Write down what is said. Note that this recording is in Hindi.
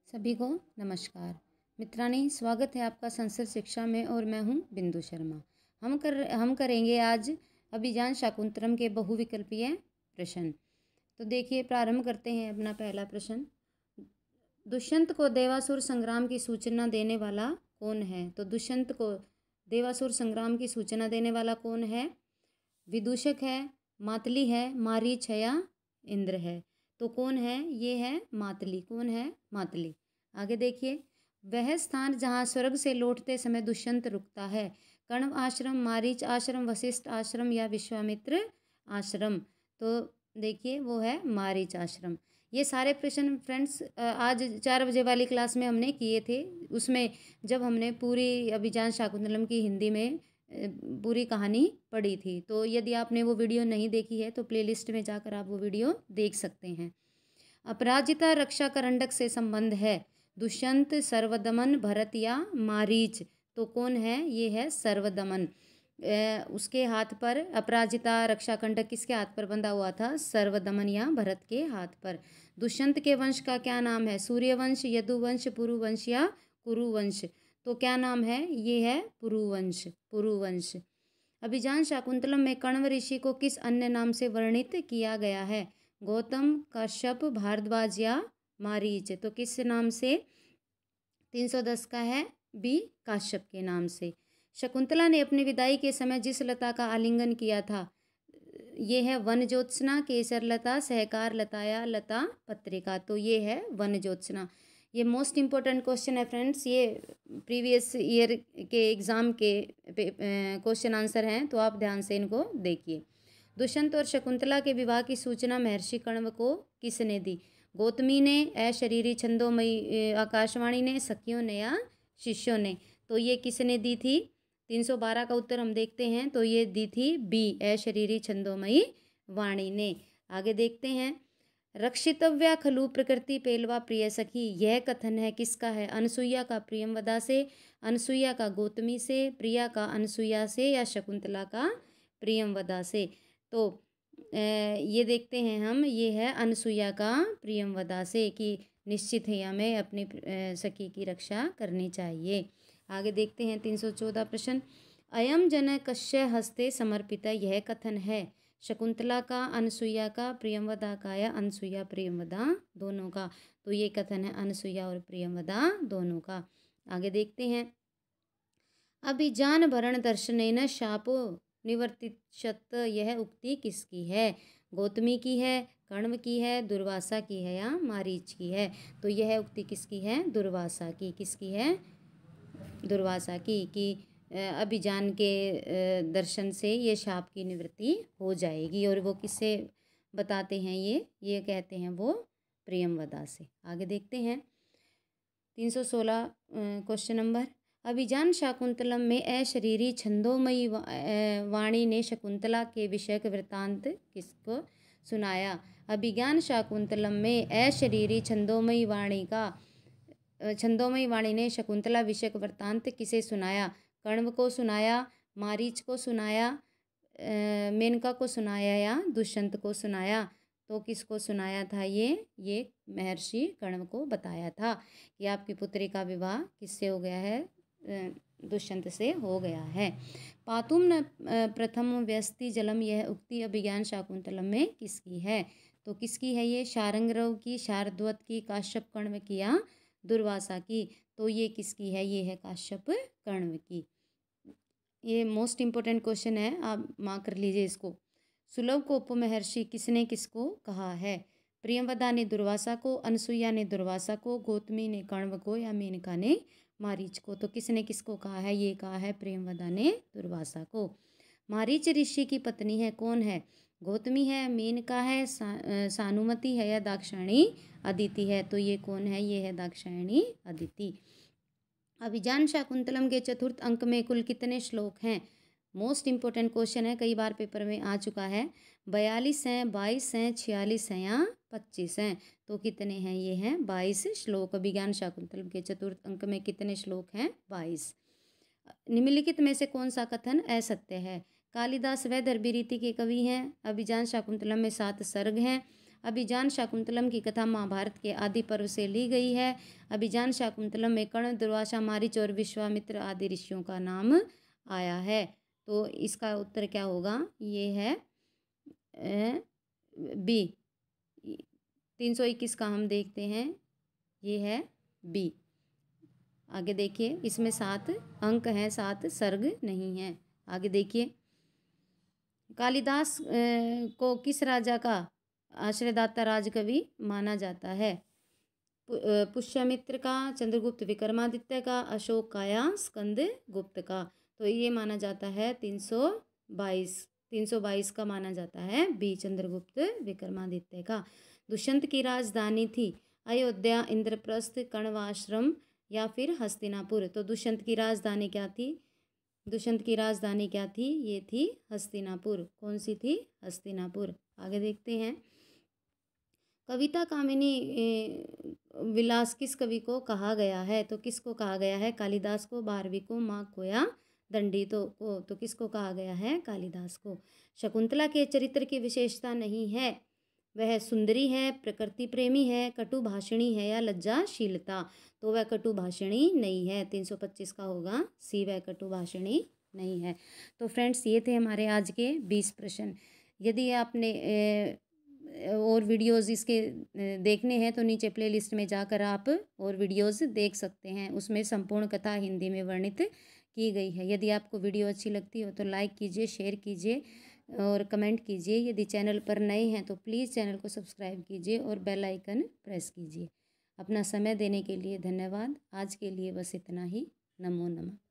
सभी को नमस्कार। मित्राणी, स्वागत है आपका संस्कृत शिक्षा में और मैं हूं बिंदु शर्मा। हम करेंगे आज अभिज्ञान शाकुंतलम के बहुविकल्पीय प्रश्न। तो देखिए, प्रारंभ करते हैं अपना पहला प्रश्न। दुष्यंत को देवासुर संग्राम की सूचना देने वाला कौन है? तो दुष्यंत को देवासुर संग्राम की सूचना देने वाला कौन है? विदूषक है, मातली है, मारीच है या इंद्र है? तो कौन है? ये है मातली। कौन है? मातली। आगे देखिए, वह स्थान जहाँ स्वर्ग से लौटते समय दुष्यंत रुकता है, कण्व आश्रम, मारीच आश्रम, वशिष्ठ आश्रम या विश्वामित्र आश्रम? तो देखिए, वो है मारीच आश्रम। ये सारे प्रश्न फ्रेंड्स आज 4 बजे वाली क्लास में हमने किए थे। उसमें जब हमने पूरी अभिज्ञान शाकुंतलम की हिंदी में पूरी कहानी पढ़ी थी, तो यदि आपने वो वीडियो नहीं देखी है तो प्लेलिस्ट में जाकर आप वो वीडियो देख सकते हैं। अपराजिता रक्षा करंडक से संबंध है, दुष्यंत, सर्वदमन, भरत या मारीच? तो कौन है? ये है सर्वदमन। उसके हाथ पर अपराजिता रक्षा कंडक किसके हाथ पर बंधा हुआ था? सर्वदमन या भरत के हाथ पर। दुष्यंत के वंश का क्या नाम है? सूर्यवंश, यदुवंश, पुरुवंश या कुरुवंश? तो क्या नाम है? ये है पुरुवंश। पुरुवंश। अभिज्ञान शाकुंतलम में कण्व ऋषि को किस अन्य नाम से वर्णित किया गया है? गौतम, कश्यप, भारद्वाज या मारीच? तो किस नाम से? 310 का है बी, काश्यप के नाम से। शकुंतला ने अपनी विदाई के समय जिस लता का आलिंगन किया था, ये है वन ज्योत्सना, केसर लता, सहकार लता या लता पत्रिका? तो ये है वन ज्योत्सना। ये मोस्ट इम्पोर्टेंट क्वेश्चन है फ्रेंड्स। ये प्रीवियस ईयर के एग्ज़ाम के क्वेश्चन आंसर हैं, तो आप ध्यान से इनको देखिए। दुष्यंत और शकुंतला के विवाह की सूचना महर्षि कण्व को किसने दी? गौतमी ने, अशरीरी छंदोमयी आकाशवाणी ने, सखियों ने या शिष्यों ने? तो ये किसने दी थी? 312 का उत्तर हम देखते हैं, तो ये दी थी बी, अशरीरी छंदोमयी वाणी ने। आगे देखते हैं, रक्षितव्या खलु प्रकृति पेलवा प्रिय सखी, यह कथन है किसका है? अनसुईया का प्रियंवदा से, अनसुईया का गौतमी से, प्रिया का अनसुईया से या शकुंतला का प्रियंवदा से? तो ये देखते हैं हम, ये है अनसुईया का प्रियंवदा से, कि निश्चित है हमें अपनी सखी की रक्षा करनी चाहिए। आगे देखते हैं 314 प्रश्न। अयम जन कस्य हस्ते समर्पित, यह कथन है शकुंतला का, अनसुईया का, प्रियंवदा का या अनसुईया प्रियंवदा दोनों का? तो ये कथन है अनसुईया और प्रियंवदा दोनों का। आगे देखते हैं, अभिजान भरण दर्शनेन शापो निवर्तिष्यत, यह उक्ति किसकी है? गौतमी की है, कण्व की है, दुर्वासा की है या मारीच की है? तो यह उक्ति किसकी है? दुर्वासा की। किसकी है? दुर्वासा की, कि अभिजान के दर्शन से ये शाप की निवृत्ति हो जाएगी। और वो किससे बताते हैं? ये कहते हैं वो प्रियंवदा से। आगे देखते हैं 316 क्वेश्चन नंबर। अभिज्ञान शाकुंतलम में अशरीरी छंदोमयी वाणी ने शकुंतला के विषयक वृत्तांत किसको सुनाया? अभिज्ञान शाकुंतलम में अशरीरी छंदोमयी वाणी ने शकुंतला विषयक वृत्तांत किसे सुनाया? कण्व को सुनाया, मारीच को सुनाया, मेनका को सुनाया या दुष्यंत को सुनाया? तो किसको सुनाया था? ये महर्षि कण्व को बताया था कि आपकी पुत्री का विवाह किससे हो गया है? दुष्यंत से हो गया है। पातुम न प्रथम व्यस्ति जलम, यह उक्ति अभिज्ञान शाकुंतलम में किसकी है? तो किसकी है ये? शारंगरव की, शार्दूल की, काश्यप कण्व की या दुर्वासा की? तो ये किसकी है? ये है काश्यप कण्व की। ये मोस्ट इम्पोर्टेंट क्वेश्चन है, आप मार्क कर लीजिए इसको। सुलभ को उपमहर्षि किसने किसको कहा है? प्रियंवदा ने दुर्वासा को, अनसुईया ने दुर्वासा को, गौतमी ने कण्व को या मेनका ने मारीच को? तो किसने किसको कहा है? ये कहा है प्रियंवदा ने दुर्वासा को। मारीच ऋषि की पत्नी है, कौन है? गौतमी है, मेनका है, सानुमति है या दाक्षायणी अदिति है? तो ये कौन है? ये है दाक्षायणी अदिति। अभिज्ञान शाकुंतलम के चतुर्थ अंक में कुल कितने श्लोक हैं? मोस्ट इम्पोर्टेंट क्वेश्चन है, कई बार पेपर में आ चुका है। 42 हैं, 22 हैं, 46 हैं या 25 हैं? तो कितने हैं? ये हैं 22 श्लोक। अभिज्ञान शाकुंतलम के चतुर्थ अंक में कितने श्लोक हैं? 22। निम्नलिखित में से कौन सा कथन असत्य है? कालिदास वैदर्भी रीति के कवि हैं। अभिज्ञान शाकुंतलम में 7 सर्ग हैं। अभिजान शाकुंतलम की कथा महाभारत के आदि पर्व से ली गई है। अभिजान शाकुंतलम में कर्ण, दुर्वासा, मारीच और विश्वामित्र आदि ऋषियों का नाम आया है। तो इसका उत्तर क्या होगा? ये है बी। 321 का हम देखते हैं, ये है बी। आगे देखिए, इसमें 7 अंक हैं, 7 सर्ग नहीं हैं। आगे देखिए, कालिदास को किस राजा का आश्रयदाता राजकवि माना जाता है? पुष्यमित्र का, चंद्रगुप्त विक्रमादित्य का, अशोक का या स्कंद गुप्त का? तो ये माना जाता है 322 का माना जाता है बी, चंद्रगुप्त विक्रमादित्य का। दुष्यंत की राजधानी थी अयोध्या, इंद्रप्रस्थ, कण्वाश्रम या फिर हस्तिनापुर? तो दुष्यंत की राजधानी क्या थी? दुष्यंत की राजधानी क्या थी? ये थी हस्तिनापुर। कौन सी थी? हस्तिनापुर। आगे देखते हैं, कविता कामिनी विलास किस कवि को कहा गया है? तो किसको कहा गया है? कालिदास को, भारवी को, माघ को या दंडितो को? तो किसको कहा गया है? कालिदास को। शकुंतला के चरित्र की विशेषता नहीं है, वह सुंदरी है, प्रकृति प्रेमी है, कटुभाषिणी है या लज्जाशीलता? तो वह कटुभाषिणी नहीं है। 325 का होगा सी, वह कटुभाषिणी नहीं है। तो फ्रेंड्स, ये थे हमारे आज के 20 प्रश्न। यदि आपने और वीडियोज़ इसके देखने हैं तो नीचे प्लेलिस्ट में जाकर आप और वीडियोज़ देख सकते हैं। उसमें संपूर्ण कथा हिंदी में वर्णित की गई है। यदि आपको वीडियो अच्छी लगती हो तो लाइक कीजिए, शेयर कीजिए और कमेंट कीजिए। यदि चैनल पर नए हैं तो प्लीज़ चैनल को सब्सक्राइब कीजिए और बेल आइकन प्रेस कीजिए। अपना समय देने के लिए धन्यवाद। आज के लिए बस इतना ही। नमो नमः।